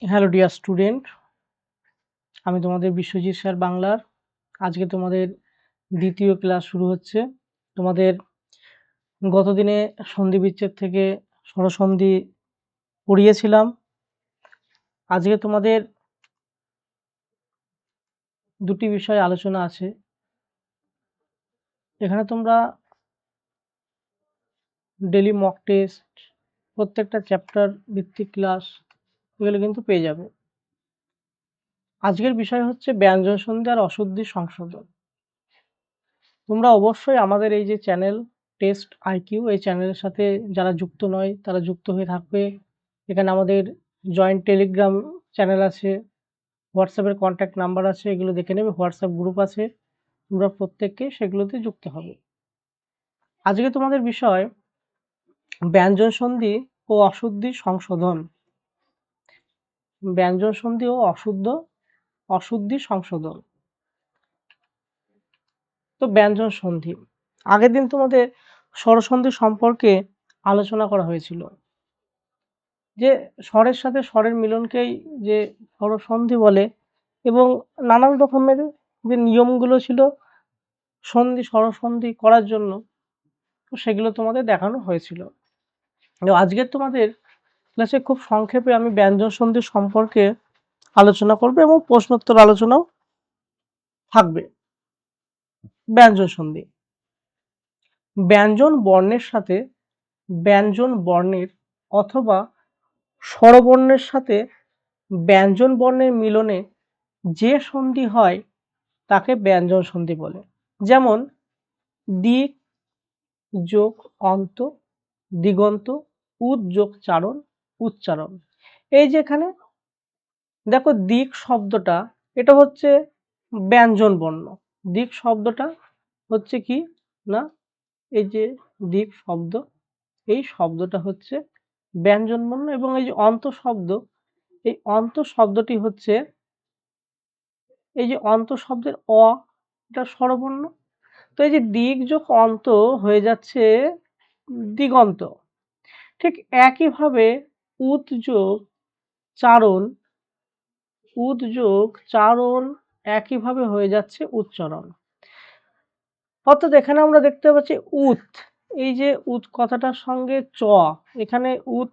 Hello dear student, আমি তোমাদের Biswajit sir বাংলার। আজকে তোমাদের দ্বিতীয় ক্লাস শুরু হচ্ছে। তোমাদের গতদিনে সন্ধি বিচ্ছেদ থেকে স্বরসন্ধি পড়িয়েছিলাম। আজকে তোমাদের দুটি বিষয় আলোচনা আছে। এখানে তোমরা ডেলি মক টেস্ট, প্রত্যেকটা চ্যাপ্টার ভিত্তিক ক্লাস এগুলো কিন্তু পেয়ে যাবে। আজকের বিষয় হচ্ছে ব্যঞ্জন সন্ধি আর অশুদ্ধি সংশোধন। তোমরা অবশ্যই আমাদের এই যে চ্যানেল টেস্ট আইকিউ, এই চ্যানেলের সাথে যারা যুক্ত নয় তারা যুক্ত হয়ে থাকবে। এখানে আমাদের জয়েন্ট টেলিগ্রাম চ্যানেল আছে, হোয়াটসঅ্যাপের কন্ট্যাক্ট নাম্বার আছে, এগুলো দেখে নেবে। হোয়াটসঅ্যাপ গ্রুপ আছে, তোমরা প্রত্যেককে সেগুলোতে যুক্ত হবে। আজকে তোমাদের বিষয় ব্যঞ্জন সন্ধি ও অশুদ্ধি সংশোধন। ব্যঞ্জন সন্ধি ও অশুদ্ধি সংশোধন। তো ব্যঞ্জন সন্ধি, আগের দিন তোমাদের স্বরসন্ধি সম্পর্কে আলোচনা করা হয়েছিল, যে স্বরের সাথে স্বরের মিলনকেই যে স্বরসন্ধি বলে, এবং নানান রকমের যে নিয়মগুলো ছিল সন্ধি স্বরসন্ধি করার জন্য, তো সেগুলো তোমাদের দেখানো হয়েছিল। আজকের তোমাদের ক্লাসে খুব সংক্ষেপে আমি ব্যঞ্জন সন্ধি সম্পর্কে আলোচনা করব এবং প্রশ্নোত্তর আলোচনাও থাকবে। ব্যঞ্জন সন্ধি, ব্যঞ্জন বর্ণের সাথে ব্যঞ্জন বর্ণের অথবা স্বরবর্ণের সাথে ব্যঞ্জন বর্ণের মিলনে যে সন্ধি হয় তাকে ব্যঞ্জন সন্ধি বলে। যেমন দিক যোগ অন্ত, দিগন্ত, উদ যোগ চারণ, উচ্চারণ। এই যে এখানে দেখো দিক শব্দটা, এটা হচ্ছে ব্যঞ্জন বর্ণ। দিক শব্দটা হচ্ছে কি না, এই যে দিক শব্দ, এই শব্দটা হচ্ছে ব্যঞ্জন বর্ণ, এবং এই যে অন্ত শব্দ, এই অন্ত শব্দটি হচ্ছে, এই যে অন্ত শব্দের অ, এটা স্বরবর্ণ। তো এই যে দিক যোগ অন্ত হয়ে যাচ্ছে দিগন্ত। ঠিক একইভাবে উদ যোগ চারণ, উদ যোগ চারণ একইভাবে হয়ে যাচ্ছে উচ্চারণ। অর্থাৎ এখানে আমরা দেখতে পাচ্ছি উত, এই যে উত কথাটার সঙ্গে চ, এখানে উত,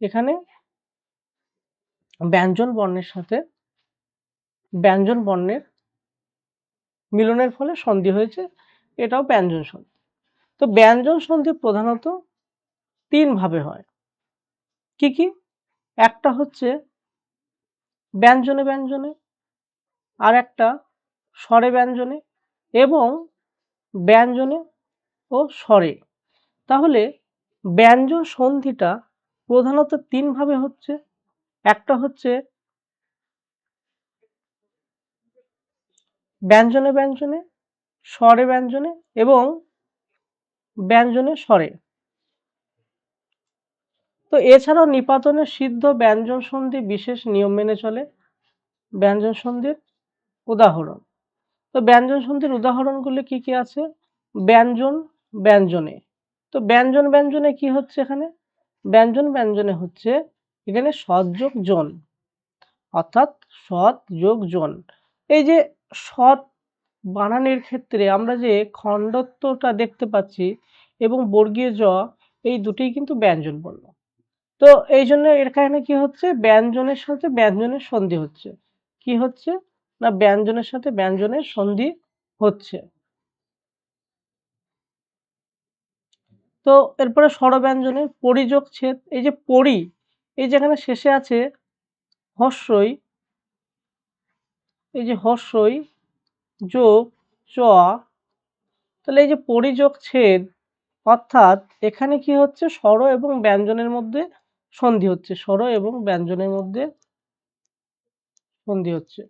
এখানে ব্যঞ্জন বর্ণের সাথে ব্যঞ্জন বর্ণের মিলনের ফলে সন্ধি হয়েছে, এটাও ব্যঞ্জন সন্ধি। তো ব্যঞ্জন সন্ধি প্রধানত তিন ভাবে হয়। কি কি? একটা হচ্ছে ব্যঞ্জনে ব্যঞ্জনে, আর একটা স্বরে ব্যঞ্জনে, এবং ব্যঞ্জনে ও স্বরে। তাহলে ব্যঞ্জন সন্ধিটা প্রধানত তিন ভাবে হচ্ছে। একটা হচ্ছে ব্যঞ্জনে ব্যঞ্জনে, স্বরে ব্যঞ্জনে, এবং ব্যঞ্জনে স্বরে। তো এছাড়াও নিপাতনে সিদ্ধ ব্যঞ্জন সন্ধি বিশেষ নিয়ম মেনে চলে। ব্যঞ্জন সন্ধির উদাহরণ, তো ব্যঞ্জন সন্ধির উদাহরণগুলি কি কি আছে? ব্যঞ্জন ব্যঞ্জনে, তো ব্যঞ্জন ব্যঞ্জনে কি হচ্ছে এখানে? ব্যঞ্জন ব্যঞ্জনে হচ্ছে এখানে সৎ যোগ জন, অর্থাৎ সৎ যোগ জন। এই যে সৎ বানানের ক্ষেত্রে আমরা যে খণ্ডত্বটা দেখতে পাচ্ছি এবং বর্গীয় জ, এই দুটোই কিন্তু ব্যঞ্জন বর্ণ। তো এই জন্য এখানে কি হচ্ছে, ব্যঞ্জনের সাথে ব্যঞ্জনের সন্ধি হচ্ছে। কি হচ্ছে না, ব্যঞ্জনের সাথে ব্যঞ্জনের সন্ধি হচ্ছে। তো এরপরে স্বরব্যঞ্জনের পরিযোগ ছেদ, এই যে পরি, এই যেখানে শেষে আছে হস্যই, এই যে হস্যই যোগ চ, তাহলে এই যে পরিযোগ ছেদ, অর্থাৎ এখানে কি হচ্ছে, স্বর এবং ব্যঞ্জনের মধ্যে সন্ধি হচ্ছে, স্বর এবং ব্যঞ্জনের মধ্যে সন্ধি হচ্ছে,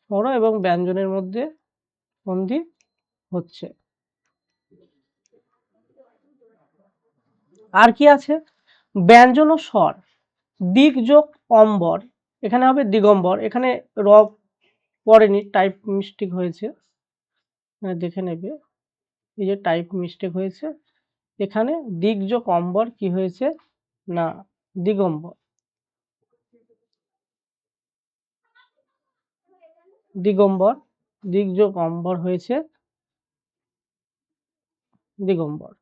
স্বর এবং ব্যঞ্জনের মধ্যে সন্ধি হচ্ছে। আর কি আছে? ব্যঞ্জন ও স্বর, দিক যোগ অম্বর, এখানে হবে দিগম্বর। এখানে র পড়েনি, টাইপ মিস্টেক হয়েছে, দেখে নেবে, এই যে টাইপ মিস্টেক হয়েছে, এখানে দিক যোগ অম্বর কি হয়েছে না দিগম্বর, দিগম্বর, দিক যোগ অম্বর হয়েছে দিগম্বর।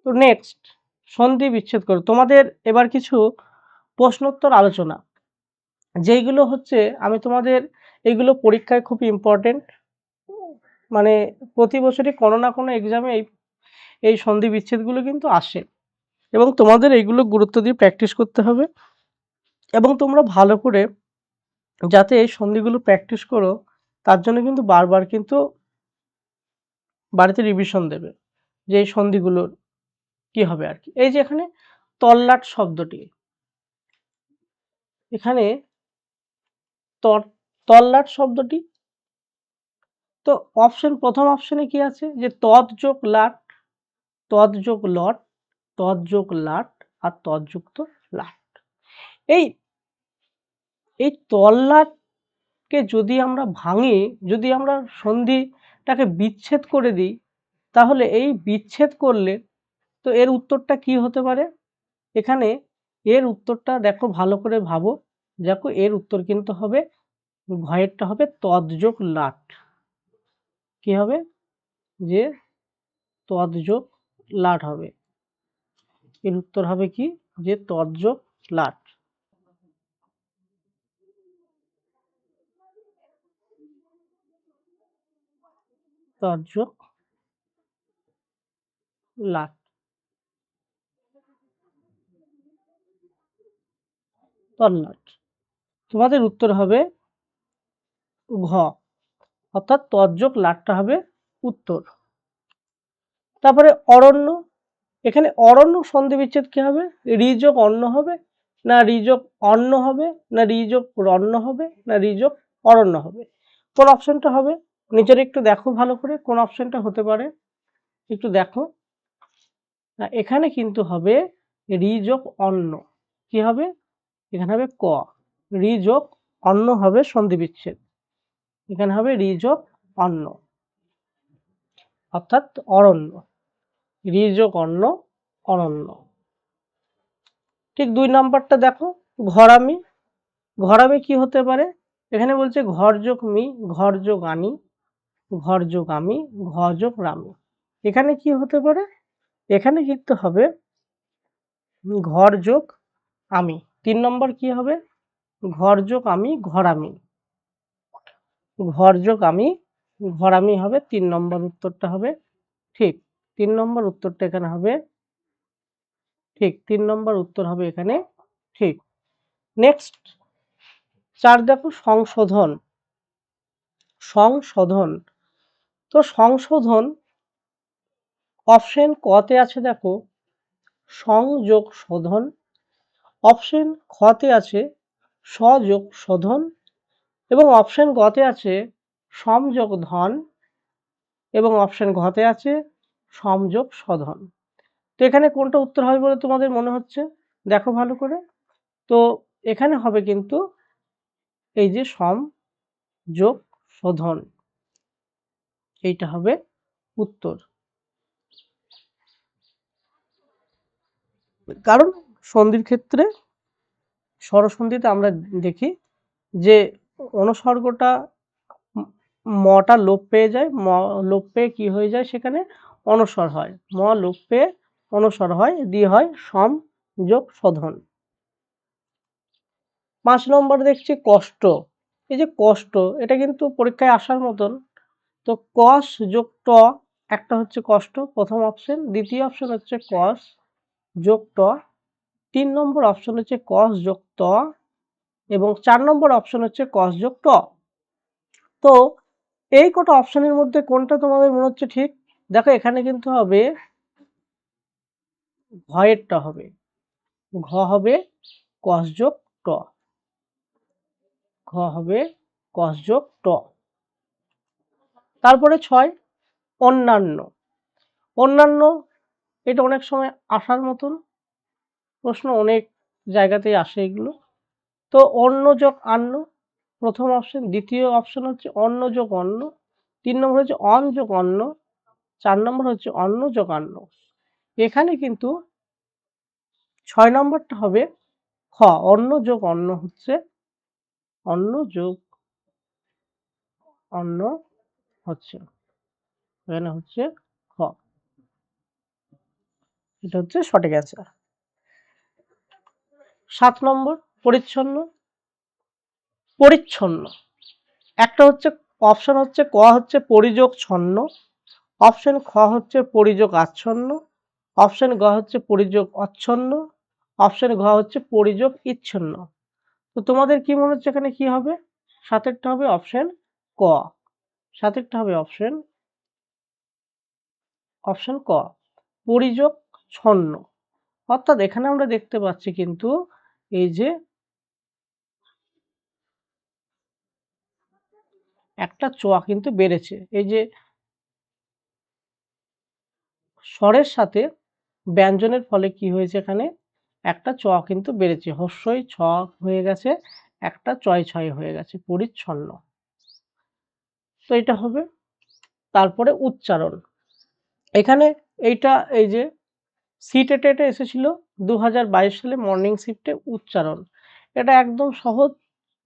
তো নেক্সট সন্ধি বিচ্ছেদ করো। তোমাদের এবার কিছু প্রশ্নোত্তর আলোচনা, যেইগুলো হচ্ছে আমি তোমাদের এইগুলো পরীক্ষায় খুব ইম্পর্টেন্ট, মানে প্রতি বছরই কোনো না কোনো এক্সামে এই সন্ধি বিচ্ছেদগুলো কিন্তু আসে এবং তোমাদের এইগুলো গুরুত্ব দিয়ে প্র্যাকটিস করতে হবে এবং তোমরা ভালো করে যাতে এই সন্ধিগুলো প্র্যাকটিস করো তার জন্য কিন্তু বারবার কিন্তু বাড়িতে রিভিশন দেবে যে এই সন্ধিগুলোর কি হবে আর কি। এই যে এখানে তল্লাট শব্দটি, এখানে তল্লাট শব্দটি, তো অপশন প্রথম অপশনে কি আছে যে তৎ যোগ লাট, তৎ যোগ লট, তৎ যোগ লাট আর তৎ যুক্ত লাট। এই এই তল্লাটকে যদি আমরা ভাঙি, যদি আমরা সন্ধিটাকে বিচ্ছেদ করে দিই, তাহলে এই বিচ্ছেদ করলে তো এর উত্তরটা কি হতে পারে? এখানে এর উত্তরটা দেখো ভালো করে ভাবো, দেখো এর উত্তর কিন্তু হবে ঘয়েরটা হবে তৎ যোগ লাট। কি হবে? যে তৎ যোগ লাট হবে, এর উত্তর হবে কি যে তৎ যোগ লাট। তৎ যোগ লাট, তল্লাট। তোমাদের উত্তর হবে ঘ, অর্থাৎ তৎ যোগ লাটটা হবে উত্তর। তারপরে অরণ্য, এখানে অরণ্য সন্ধি বিচ্ছেদ কি হবে? রি যোগ অন্য হবে না রি যোগ অন্য হবে না রি যোগ রণ্য হবে না রি যোগ অরণ্য হবে? কোন অপশনটা হবে? নিচের একটু দেখো ভালো করে কোন অপশনটা হতে পারে, একটু দেখো। এখানে কিন্তু হবে রি যোগ অন্য। কি হবে? এখানে হবে ক, রি যোগ অন্য হবে সন্ধি বিচ্ছেদ, এখানে হবে রি যোগ অন্য অর্থাৎ অরণ্য, রি যোগ অন্য অরণ্য। ঠিক ২ নম্বরটা দেখো ঘরামি, ঘরামি কি হতে পারে? এখানে বলছে ঘর যোগ মি, ঘর যোগ আনি, ঘর যোগ আমি, ঘর যোগ রামি। এখানে কি হতে পারে? এখানে কিন্তু হবে ঘর যোগ আমি। ৩ নম্বর কি হবে? ঘর যোগ আমি, ঘরামি, ঘর যোগ আমি, ঘরামি হবে ৩ নম্বর উত্তরটা হবে ঠিক। ৩ নম্বর উত্তরটা এখানে হবে ঠিক, ৩ নম্বর উত্তর হবে এখানে ঠিক। নেক্সট ৪ দেখো সংশোধন, সংশোধন। তো সংশোধন অপশন কতে আছে দেখো সংযোগ শোধন, অপশন খতে আছে সযোগ শোধন এবং অপশন গতে আছে সমযোগ ধন এবং অপশন ঘতে আছে সমযোগ শোধন। তো এখানে কোনটা উত্তর হবে বলে তোমাদের মনে হচ্ছে? দেখো ভালো করে। তো এখানে হবে কিন্তু এই যে সমযোগ শোধন, এইটা হবে উত্তর। কারণ সন্ধির ক্ষেত্রে স্বরসন্ধিতে আমরা দেখি যে অনুসর্গটা মটা লোপ পেয়ে যায়, ম লোপ পেয়ে কি হয়ে যায় সেখানে অনস্বর হয়, ম লোপ পেয়ে অনস্বর হয়, দিয়ে হয় সমযোগ শোধন। ৫ নম্বর দেখছি কষ্ট। এই যে কষ্ট, এটা কিন্তু পরীক্ষায় আসার মতন। তো কস যোগ ট একটা হচ্ছে কষ্ট, প্রথম অপশন। দ্বিতীয় অপশন হচ্ছে কস যোগ ট। ৩ নম্বর অপশন হচ্ছে কস যোগ ত এবং ৪ নম্বর অপশন হচ্ছে কস যোগ ট। তো এই কটা অপশনের মধ্যে কোনটা তোমাদের মনে হচ্ছে ঠিক? দেখো এখানে কিন্তু হবে ঘয়েরটা হবে, ঘ হবে কস যোগ ট, ঘ হবে কস যোগ ট। তারপরে ৬ অন্যান্য, অন্যান্য এটা অনেক সময় আসার মতন প্রশ্ন, অনেক জায়গাতেই আসে এগুলো। তো অন্য যোগ আন্ন প্রথম অপশন, দ্বিতীয় অপশন হচ্ছে অন্য যোগ অন্য, 3 নম্বর হচ্ছে অন যোগ অন্য, 4 নম্বর হচ্ছে অন্য যোগ আন্ন। এখানে কিন্তু 6 নম্বরটা হবে খ, অন্য যোগ অন্য হচ্ছে অন্য যোগ অন্য হচ্ছে, এখানে হচ্ছে খ, এটা হচ্ছে সঠিক অ্যান্সার। 7 নম্বর পরিচ্ছন্ন। পরিচ্ছন্ন একটা হচ্ছে অপশন হচ্ছে ক হচ্ছে পরিযোগ ছন্ন, অপশন খ হচ্ছে পরিযোগ আচ্ছন্ন, অপশন গ হচ্ছে পরিযোগ অচ্ছন্ন, অপশন ঘ হচ্ছে পরিযোগ ইচ্ছন্ন। তো তোমাদের কি মনে হচ্ছে এখানে কি হবে? সাতেরটা হবে অপশন ক, সাতেরটা হবে অপশন ক, পরিযোগ ছন্ন। অর্থাৎ এখানে আমরা দেখতে পাচ্ছি কিন্তু এই যে একটা চ কিন্তু বেড়েছে, এই যে স্বরের সাথে ব্যঞ্জনের ফলে কি হয়েছে, এখানে একটা চ কিন্তু বেড়েছে, হস্যই ছ হয়ে গেছে, একটা চয় ছয় হয়ে গেছে, পরিচ্ছন্ন। তো এটা হবে। তারপরে উচ্চারণ, এখানে এইটা এই যে সিটেটে এসেছিল 2022 সালে মর্নিং শিফটে উচ্চারণ, এটা একদম সহজ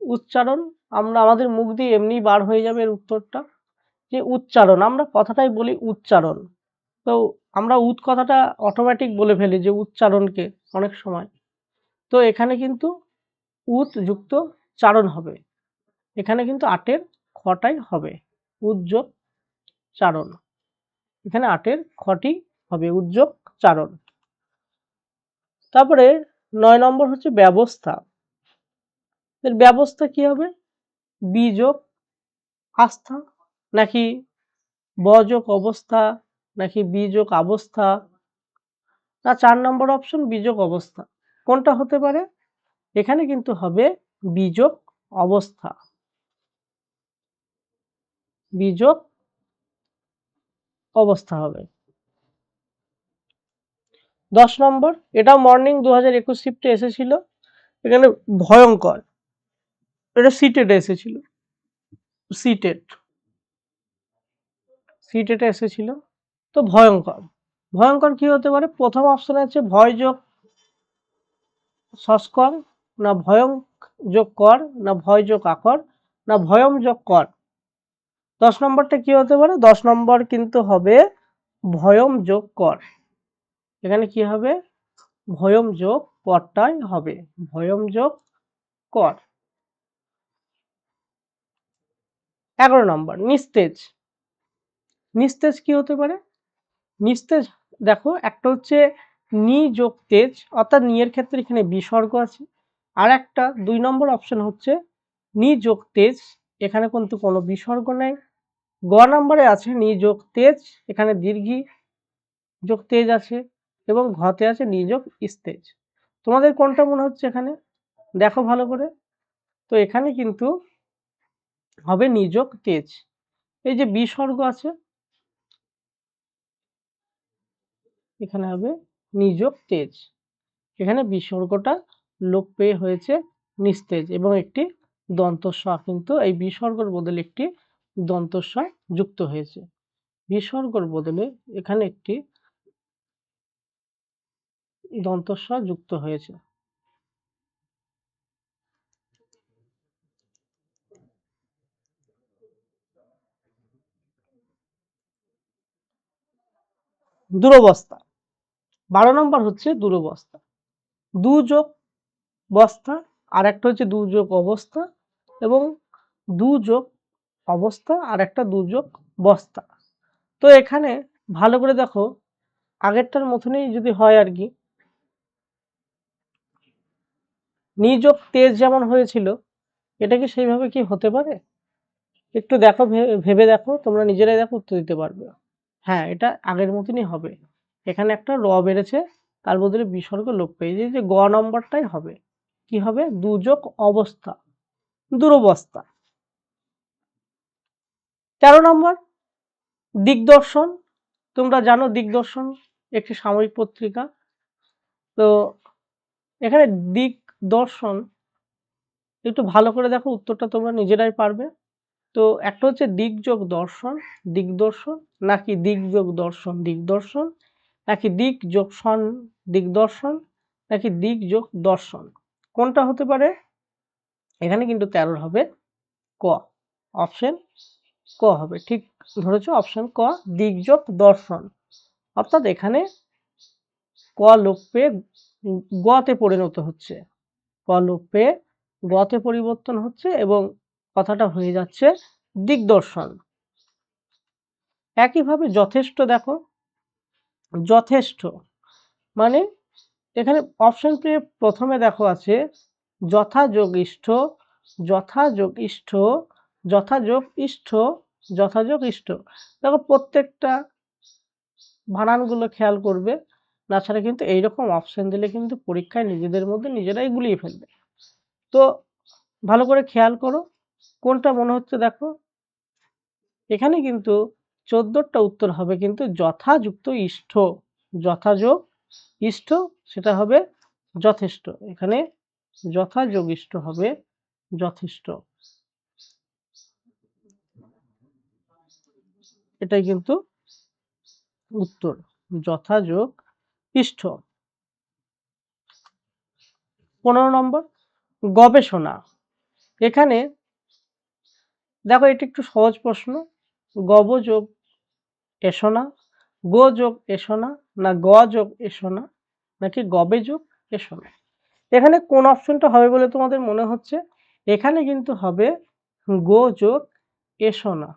উচ্চারণ, আমরা আমাদের মুখ দিয়ে এমনি বার হয়ে যাবে এর উত্তরটা। যে উচ্চারণ, আমরা কথাটাই বলি উচ্চারণ, তো আমরা উৎ কথাটা অটোমেটিক বলে ফেলি যে উচ্চারণকে অনেক সময়। তো এখানে কিন্তু উৎ যুক্ত চারণ হবে, এখানে কিন্তু 8-এর খটাই হবে, উদ্যোগ চারণ, এখানে 8-এর খটি হবে উদ্যোগ চারণ। তারপরে 9 নম্বর হচ্ছে ব্যবস্থা। এর ব্যবস্থা কি হবে? বিযোগ আস্থা, নাকি বযোগ অবস্থা, নাকি বিযোগ অবস্থা, না 4 নম্বর অপশন বিযোগ অবস্থা, কোনটা হতে পারে? এখানে কিন্তু হবে বিযোগ অবস্থা, বিযোগ অবস্থা হবে। 10 নম্বর, এটা মর্নিং 2021 শিফটে এসেছিল, এখানে ভয়ঙ্কর, এটা সিটেটে এসেছিল, সিটেট সিটেটে এসেছিল। তো ভয়ঙ্কর, ভয়ঙ্কর কি হতে পারে? প্রথম অপশনে আছে ভয় যোগ সস্কর, না ভয়ং যোগ কর, না ভয় যোগ আকর, না ভয়ম যোগ কর। 10 নম্বরটা কি হতে পারে? 10 নম্বর কিন্তু হবে ভয়ম যোগ কর, এখানে কি হবে? ভয়ম যোগ করটাই হবে, ভয়ম যোগ কর। 11 নম্বর নিস্তেজ। নিস্তেজ কি হতে পারে? নিস্তেজ দেখো, একটা হচ্ছে নি যোগ তেজ, অর্থাৎ নি এর ক্ষেত্রে এখানে বিসর্গ আছে, আর একটা 2 নম্বর অপশন হচ্ছে নি যোগ তেজ, এখানে কিন্তু কোনো বিসর্গ নেই। গ নম্বরে আছে নি যোগ তেজ, এখানে দীর্ঘি যোগ তেজ আছে, এবং ঘতে আছে নি যোগ ইস্তেজ। তোমাদের কোনটা মনে হচ্ছে এখানে দেখো ভালো করে। তো এখানে কিন্তু হবে নি যোগ তেজ, এই যে বিসর্গ আছে এখানে হবে নি যোগ তেজ, এখানে বিসর্গটা লোপ পেয়ে হয়েছে নিস্তেজ, এবং একটি দন্তস্ব কিন্তু এই বিসর্গের বদলে একটি দন্তস্ব যুক্ত হয়েছে, বিসর্গের বদলে এখানে একটি দন্তস্ব যুক্ত হয়েছে। দুরবস্থা, 12 নম্বর হচ্ছে দুরবস্থা। দুযোগ বস্থা, আর একটা হচ্ছে দুযোগ অবস্থা, এবং দুযোগ অবস্থা আর একটা দুযোগ বস্থা। তো এখানে ভালো করে দেখো, আগেরটার মতনই যদি হয় আর কি, নিযোগ তেজ যেমন হয়েছিল, এটা কি সেইভাবে কি হতে পারে? একটু দেখো, ভেবে দেখো, তোমরা নিজেরাই দেখো, উত্তর দিতে পারবে। হ্যাঁ, এটা আগের মতনই হবে, এখানে একটা র বেড়েছে, তার বদলে বিসর্গ লোপ পেয়ে যে গ নম্বরটাই হবে, কি হবে? দুযোগ অবস্থা, দুরবস্থা। 13 নম্বর দিগদর্শন। তোমরা জানো দিগদর্শন একটি সাময়িক পত্রিকা। তো এখানে দিক দর্শন একটু ভালো করে দেখো, উত্তরটা তোমরা নিজেরাই পারবে। তো একটা হচ্ছে দিকযোগ দর্শন দিগদর্শন, নাকি দিকযোগ দর্শন দিগদর্শন, নাকি দিকযোগ সন দিগদর্শন, নাকি দিকযোগ দর্শন। কোনটা হতে পারে? এখানে কিন্তু 13 হবে ক, অপশন ক হবে। ঠিক ধরেছো, অপশন ক, দিকযোগ দর্শন। অর্থাৎ এখানে ক লোপ পেয়ে গতে পরিণত হচ্ছে, ক লোপ পেয়ে গতে পরিবর্তন হচ্ছে এবং কথাটা হয়ে যাচ্ছে দিগদর্শন। একইভাবে যথেষ্ট দেখো, যথেষ্ট মানে এখানে অপশন পেয়ে প্রথমে দেখো আছে যথাযোগ ইষ্ঠ, যথাযোগ ইষ্ঠ, যথাযোগ ইষ্ঠ, যথাযোগ ইষ্ঠ। দেখো প্রত্যেকটা বানানগুলো খেয়াল করবে, না ছাড়া কিন্তু এইরকম অপশন দিলে কিন্তু পরীক্ষায় নিজেদের মধ্যে নিজেরাই গুলিয়ে ফেলবে। তো ভালো করে খেয়াল করো কোনটা মনে হচ্ছে। দেখো এখানে কিন্তু 14টা উত্তর হবে কিন্তু যথাযুক্ত ইষ্ঠ, যথাযোগ ইষ্ঠ, সেটা হবে যথেষ্ট। এখানে যথাযোগ ইষ্ঠ হবে যথেষ্ট, এটাই কিন্তু উত্তর, যথাযোগ ইষ্ঠ। 15 নম্বর গবেষণা। এখানে দেখো এটি একটু সহজ প্রশ্ন, গব যোগ এসো না, গো যোগ এসো না, না গ যোগ এসো না, নাকি গবে যোগ এসো না। এখানে কোন অপশনটা হবে বলে তোমাদের মনে হচ্ছে? এখানে কিন্তু হবে গো যোগ এসো না,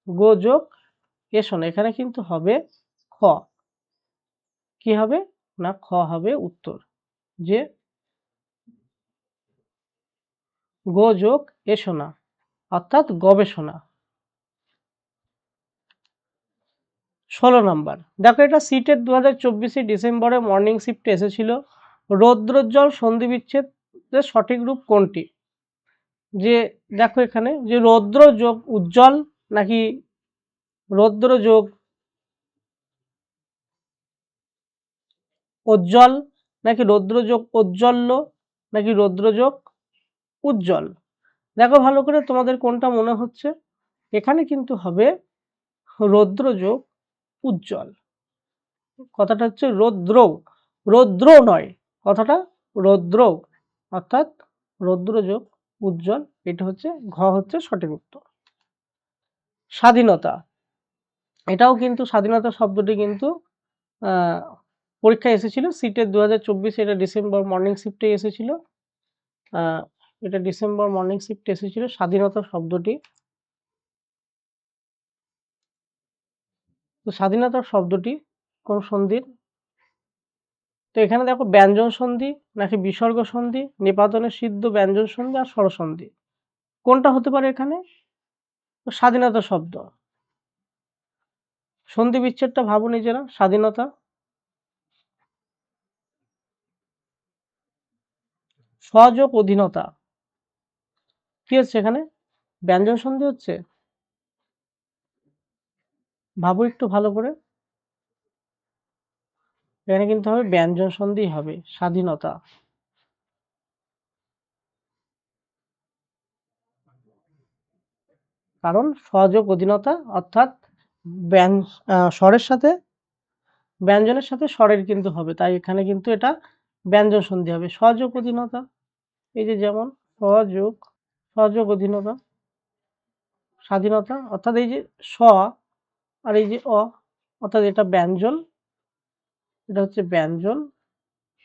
গো যোগ এসো না। এখানে কিন্তু হবে খ। কি হবে না, খ হবে উত্তর, যে গো যোগ এসো না অর্থাৎ গবেষণা। 16 নাম্বার দেখো, এটা সিটের 2024 ডিসেম্বরে মর্নিং শিফটে এসেছিল। রৌদ্রোজ্জ্বল সন্ধি বিচ্ছেদের সঠিক রূপ কোনটি? যে দেখো এখানে যে রৌদ্র যোগ উজ্জ্বল, নাকি রৌদ্র যোগ উজ্জ্বল, নাকি রৌদ্র যোগ উজ্জ্বল্য, নাকি রৌদ্র যোগ উজ্জ্বল। দেখো ভালো করে তোমাদের কোনটা মনে হচ্ছে। এখানে কিন্তু হবে রৌদ্র যোগ উজ্জ্বল। কথাটা হচ্ছে রৌদ্র, রৌদ্র নয়, কথাটা রৌদ্র, অর্থাৎ রৌদ্র যোগ উজ্জ্বল। এটা হচ্ছে ঘ, হচ্ছে সঠিক উত্তর। স্বাধীনতা, এটাও কিন্তু স্বাধীনতা শব্দটি কিন্তু পরীক্ষায় এসেছিল সিটের 2024, এটা ডিসেম্বর মর্নিং শিফটে এসেছিল। এটা ডিসেম্বর মর্নিং শিফটে এসেছিল স্বাধীনতা শব্দটি। তো স্বাধীনতা শব্দটি কোন সন্ধির? তো এখানে দেখো ব্যঞ্জন সন্ধি, নাকি বিসর্গ সন্ধি, নিপাতনের সিদ্ধ ব্যঞ্জন সন্ধি, আর স্বরসন্ধি। কোনটা হতে পারে এখানে? তো স্বাধীনতা শব্দ। সন্ধি বিচ্ছেদটা ভাবো নিজেরা। স্বাধীনতা, সহযোগ অধীনতা, কি হচ্ছে এখানে? ব্যঞ্জন সন্ধি হচ্ছে। ভাবো একটু ভালো করে, এখানে কিন্তু হবে ব্যঞ্জন সন্ধি হবে স্বাধীনতা। কারণ সহযোগ অধীনতা অর্থাৎ স্বরের সাথে ব্যঞ্জনের সাথে স্বরের কিন্তু হবে, তাই এখানে কিন্তু এটা ব্যঞ্জন সন্ধি হবে। সহযোগ অধীনতা, এই যে যেমন সহযোগ, সহযোগ অধীনতা, স্বাধীনতা অর্থাৎ এই যে স আর এই যে অ, অর্থাৎ এটা ব্যঞ্জন, এটা হচ্ছে ব্যঞ্জন,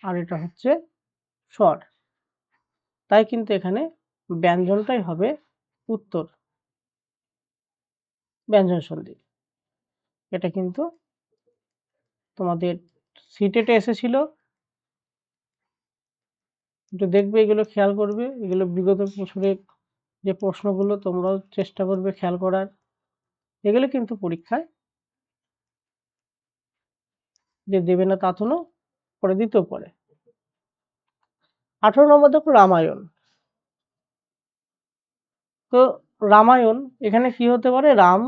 আর এটা হচ্ছে স্বর, তাই কিন্তু এখানে ব্যঞ্জনটাই হবে উত্তর, ব্যঞ্জন সন্ধি। এটা কিন্তু তোমাদের সিটেটে এসেছিল, একটু দেখবে, এগুলো খেয়াল করবে, এগুলো বিগত বছরের যে প্রশ্নগুলো তোমরাও চেষ্টা করবে খেয়াল করার, এগুলো কিন্তু পরীক্ষায় যে দেবে না তা তো না, পরে দিতেও পারে। 18 নম্বর দেখো রামায়ণ। তো রামায়ণ এখানে কি হতে পারে? রাম,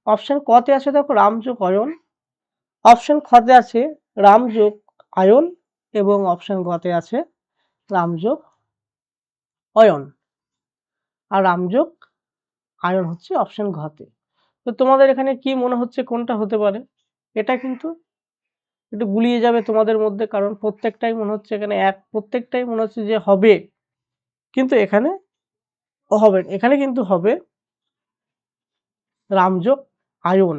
অপশন কতে আছে দেখো রাম যোগ অয়ন, অপশন খতে আছে রাম যোগ আয়ন এবং অপশন গতে আছে রাম যোগ অয়ন, আর রাম যোগ আয়ন হচ্ছে অপশন ঘতে। তো তোমাদের এখানে কি মনে হচ্ছে কোনটা হতে পারে? এটা কিন্তু একটু গুলিয়ে যাবে তোমাদের মধ্যে, কারণ প্রত্যেকটাই মনে হচ্ছে এখানে প্রত্যেকটাই মনে হচ্ছে যে হবে, কিন্তু এখানে হবে, এখানে কিন্তু হবে রামযোগ আয়ন,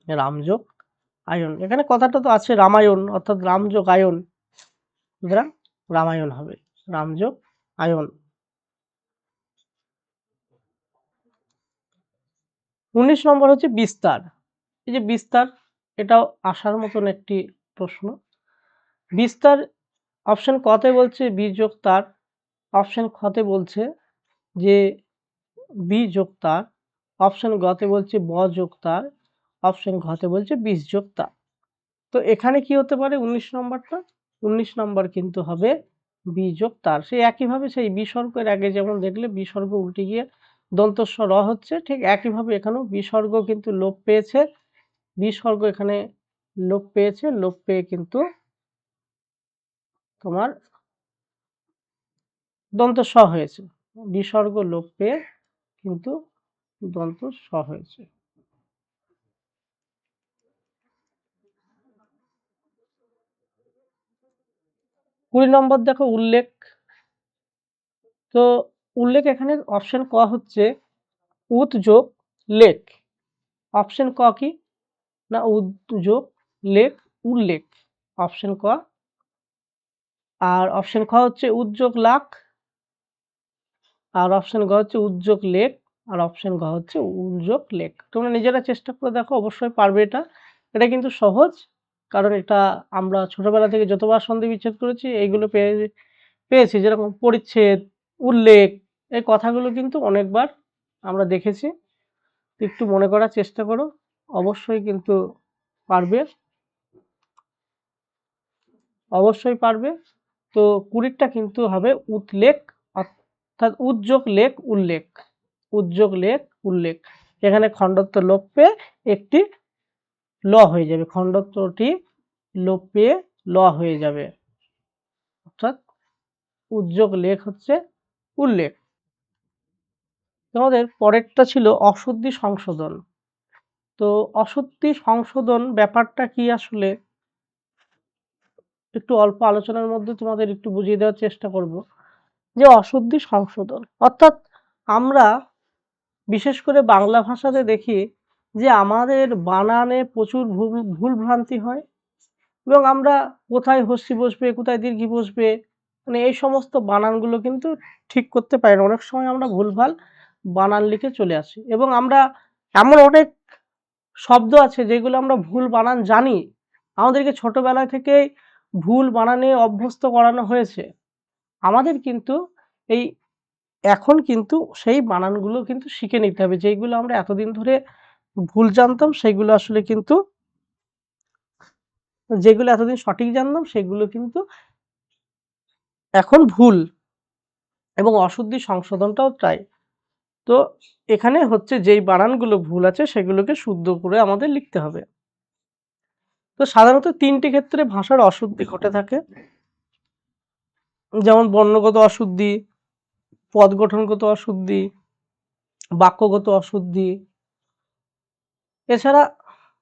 রামযোগ আয়ন। এখানে কথাটা তো আছে রামায়ণ, অর্থাৎ রামযোগ আয়ন, সুতরাং রামায়ণ হবে, রামযোগ আয়ন। 19 নম্বর হচ্ছে বিস্তার। এই যে বিস্তার, এটাও আসার মতন একটি প্রশ্ন। বিস্তার অপশন কতে বলছে বি যোগ তার, অপশন খতে বলছে যে বি যোগ তার, অপশন গতে বলছে ব যোগ তার, অপশন ঘতে বলছে 20 যোগ তার। তো এখানে কি হতে পারে 19 নম্বরটা? 19 নম্বর কিন্তু হবে বি যোগ তার। সেই একইভাবে সেই বিসর্গের আগে যেমন দেখলে বিসর্গ উল্টে গিয়ে দন্তস্ব র হচ্ছে, ঠিক একইভাবে এখানেও বিসর্গ কিন্তু লোপ পেয়েছে, বিসর্গ এখানে লোপ পেয়েছে, লোপ পেয়ে কিন্তু তোমার দন্ত স হয়েছে, বিসর্গ লোপ পেয়ে কিন্তু দন্ত স হয়েছে। কুড়ি নম্বর দেখো উল্লেখ। তো উল্লেখ এখানে অপশন ক হচ্ছে উৎ যোগ লেখ, অপশন ক কি না উৎ যোগ লেখ উল্লেখ, অপশন ক। আর অপশন খ হচ্ছে উদ্যোগ লাখ, আর অপশন গ হচ্ছে উদ্যোগ লেখ, আর অপশন ঘ হচ্ছে উদ্যোগ লেখ। তোমরা নিজেরা চেষ্টা করে দেখো, অবশ্যই পারবে এটা। এটা কিন্তু সহজ, কারণ এটা আমরা ছোটবেলা থেকে যতবার সন্ধি বিচ্ছেদ করেছি এইগুলো পেয়েছি, যেরকম পরিচ্ছেদ, উল্লেখ, এই কথাগুলো কিন্তু অনেকবার আমরা দেখেছি। একটু মনে করার চেষ্টা করো, অবশ্যই কিন্তু পারবে, অবশ্যই পারবে। তো 20টা কিন্তু হবে উৎলেখ, অর্থাৎ উদ্যোগ লেখ উল্লেখ, উদ্যোগ লেখ উল্লেখ। এখানে খণ্ডত্ব লোপ পেয়ে একটি ল হয়ে যাবে, খণ্ডত্বটি লোপ পেয়ে ল হয়ে যাবে, অর্থাৎ উদ্যোগ লেখ হচ্ছে উল্লেখ। তোমাদের পরেরটা ছিল অশুদ্ধি সংশোধন। তো অশুদ্ধি সংশোধন ব্যাপারটা কি আসলে একটু অল্প আলোচনার মধ্যে তোমাদের একটু বুঝিয়ে দেওয়ার চেষ্টা করব। যে অশুদ্ধি সংশোধন অর্থাৎ আমরা বিশেষ করে বাংলা ভাষাতে দেখি যে আমাদের বানানে প্রচুর ভুল ভ্রান্তি হয়, এবং আমরা কোথায় হস্যি বসবে কোথায় দীর্ঘি বসবে মানে এই সমস্ত বানানগুলো কিন্তু ঠিক করতে পারি না। অনেক সময় আমরা ভুলভাল বানান লিখে চলে আসি, এবং আমরা এমন অনেক শব্দ আছে যেগুলো আমরা ভুল বানান জানি, আমাদেরকে ছোটবেলা থেকেই ভুল বানানে অভ্যস্ত করানো হয়েছে। আমাদের কিন্তু এই এখন কিন্তু সেই বানানগুলো কিন্তু শিখে নিতে হবে, যেগুলো আমরা এতদিন ধরে ভুল জানতাম সেগুলো আসলে কিন্তু, যেগুলো এতদিন সঠিক জানতাম সেগুলো কিন্তু এখন ভুল, এবং অশুদ্ধি সংশোধনটাও তাই। তো এখানে হচ্ছে যেই বানানগুলো ভুল আছে সেগুলোকে শুদ্ধ করে আমাদের লিখতে হবে। তো সাধারণত 3টি ক্ষেত্রে ভাষার অশুদ্ধি ঘটে থাকে, যেমন বর্ণগত অশুদ্ধি, পদ গঠনগত অশুদ্ধি, বাক্যগত অশুদ্ধি। এছাড়া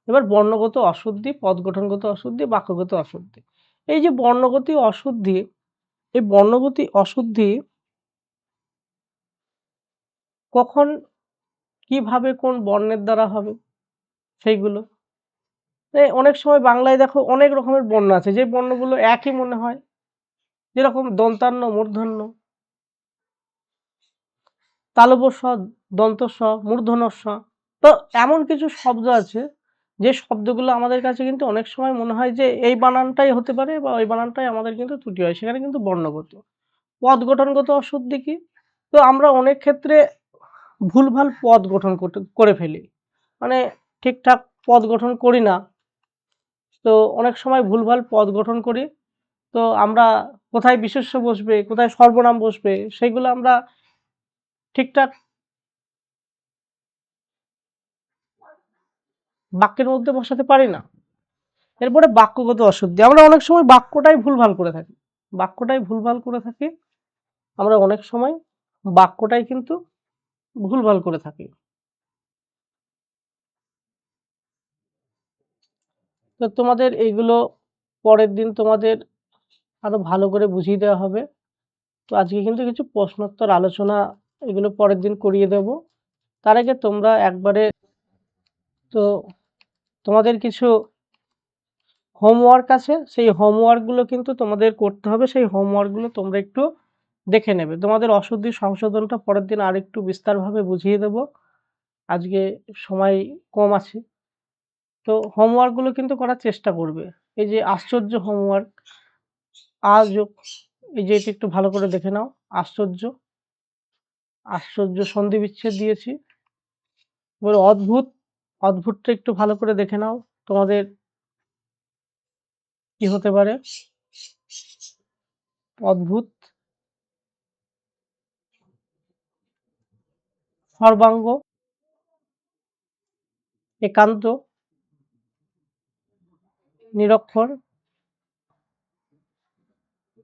এবার বর্ণগত অশুদ্ধি, পদ গঠনগত অশুদ্ধি, বাক্যগত অশুদ্ধি। এই যে বর্ণগত অশুদ্ধি, এই বর্ণগত অশুদ্ধি কখন কিভাবে কোন বর্ণের দ্বারা হবে সেইগুলো, অনেক সময় বাংলায় দেখো অনেক রকমের বর্ণ আছে, যে বর্ণগুলো একই মনে হয়, যেরকম দন্তান্ন, মূর্ধন্য, তালব্য স, দন্ত স, মূর্ধন্য স। তো এমন কিছু শব্দ আছে যে শব্দগুলো আমাদের কাছে কিন্তু অনেক সময় মনে হয় যে এই বানানটাই হতে পারে বা ওই বানানটাই আমাদের কিন্তু ত্রুটি হয়, সেখানে কিন্তু বর্ণগত। পদ গঠনগত অশুদ্ধি কি? তো আমরা অনেক ক্ষেত্রে ভুলভাল পদ গঠন করে ফেলি, মানে ঠিকঠাক পদ গঠন করি না। তো অনেক সময় ভুলভাল পদ গঠন করি, তো আমরা কোথায় বিশেষ্য বসবে কোথায় সর্বনাম বসবে সেগুলো আমরা ঠিকঠাক বাক্যের মধ্যে বসাতে পারি না। এরপরে বাক্যগত অশুদ্ধি। আমরা অনেক সময় বাক্যটাই ভুলভাল করে থাকি। আমরা অনেক সময় বাক্যটাই কিন্তু ভুলভাল করে থাকি। তো তোমাদের এইগুলো পরের দিন তোমাদের আরো ভালো করে বুঝিয়ে দেওয়া হবে। তো আজকে কিন্তু কিছু প্রশ্নোত্তর আলোচনা এগুলো পরের দিন করিয়ে দেব। তার আগে তোমরা একবারে তো তোমাদের কিছু হোমওয়ার্ক আছে, সেই হোমওয়ার্কগুলো কিন্তু তোমাদের করতে হবে। সেই হোমওয়ার্কগুলো তোমরা একটু দেখে নেবে। তোমাদের অশুদ্ধি সংশোধনটা পরের দিন আরেকটু বিস্তারভাবে বুঝিয়ে দেব। আজকে সময় কম আছে। তো হোমওয়ার্কগুলো কিন্তু করার চেষ্টা করবে। এই যে আশ্চর্য হোমওয়ার্ক, এই যে এটা একটু ভালো করে দেখে নাও। আশ্চর্য সন্ধি বিচ্ছেদ দিয়েছি। এবার অদ্ভুতটা একটু ভালো করে দেখে নাও। তোমাদের কি হতে পারে? অদ্ভুত, সর্বাঙ্গ, একান্ত, নিরক্ষর,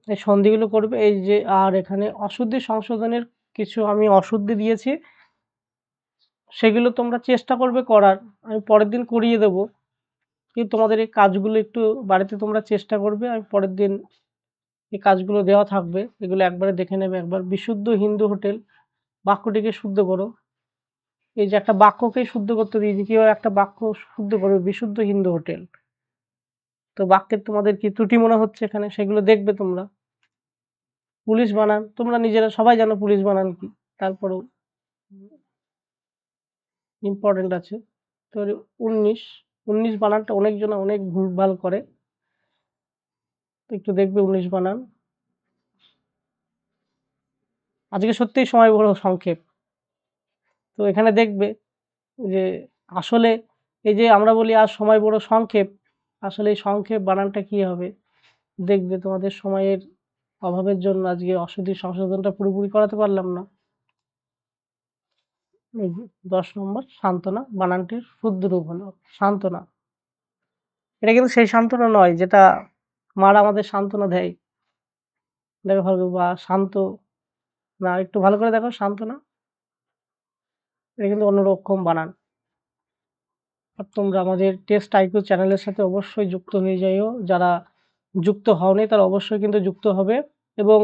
এই সন্ধিগুলো করবে। এই যে আর এখানে অশুদ্ধি সংশোধনের কিছু আমি অশুদ্ধি দিয়েছি, সেগুলো তোমরা চেষ্টা করবে করার। আমি পরের দিন করিয়ে দেব, কিন্তু তোমাদের এই কাজগুলো একটু বাড়িতে তোমরা চেষ্টা করবে। আমি পরের দিন এই কাজগুলো দেওয়া থাকবে, এগুলো একবারে দেখে নেবে। একবার বিশুদ্ধ হিন্দু হোটেল, বাক্যটিকে শুদ্ধ করো। এই যে একটা বাক্যকেই শুদ্ধ করতে দিয়েছি, কিভাবে একটা বাক্য শুদ্ধ করবে? বিশুদ্ধ হিন্দু হোটেল। তো বাক্যের তোমাদের কি ত্রুটি মনে হচ্ছে এখানে, সেগুলো দেখবে তোমরা। পুলিশ বানান তোমরা নিজেরা সবাই জানো পুলিশ বানান কি, তারপরেও ইম্পর্টেন্ট আছে। তো 19 বানানটা অনেকজনা অনেক ভুলভাল করে, তো একটু দেখবে 19 বানান। আজকে সত্যিই সময় বড় সংক্ষেপ। তো এখানে দেখবে যে আসলে এই যে আমরা বলি আজ সময় বড় সংক্ষেপ, আসলে এই সংক্ষেপ বানানটা কি হবে দেখবে। তোমাদের সময়ের অভাবের জন্য আজকে অশুদ্ধি সংশোধনটা পুরোপুরি করাতে পারলাম না। এই 10 নম্বর সান্ত্বনা, বানানটির শুদ্ধ রূপ হলো সান্ত্বনা। এটা কিন্তু সেই সান্ত্বনা নয় যেটা মারা আমাদের সান্ত্বনা দেয়। দেখো ভালো বা শান্ত না, একটু ভালো করে দেখো সান্ত্বনা, এটা কিন্তু অন্যরকম বানান। আর তোমরা আমাদের টেস্ট আইকিউ চ্যানেলের সাথে অবশ্যই যুক্ত হয়ে যাইও। যারা যুক্ত হওনি তারা অবশ্যই কিন্তু যুক্ত হবে। এবং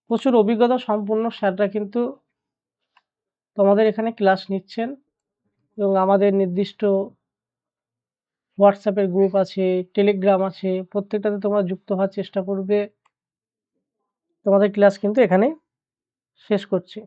প্রচুর অভিজ্ঞতা সম্পন্ন স্যাররা কিন্তু তোমাদের এখানে ক্লাস নিচ্ছেন, এবং আমাদের নির্দিষ্ট হোয়াটসঅ্যাপের গ্রুপ আছে, টেলিগ্রাম আছে, প্রত্যেকটাতে তোমরা যুক্ত হওয়ার চেষ্টা করবে। তোমাদের ক্লাস কিন্তু এখানে শেষ করছি।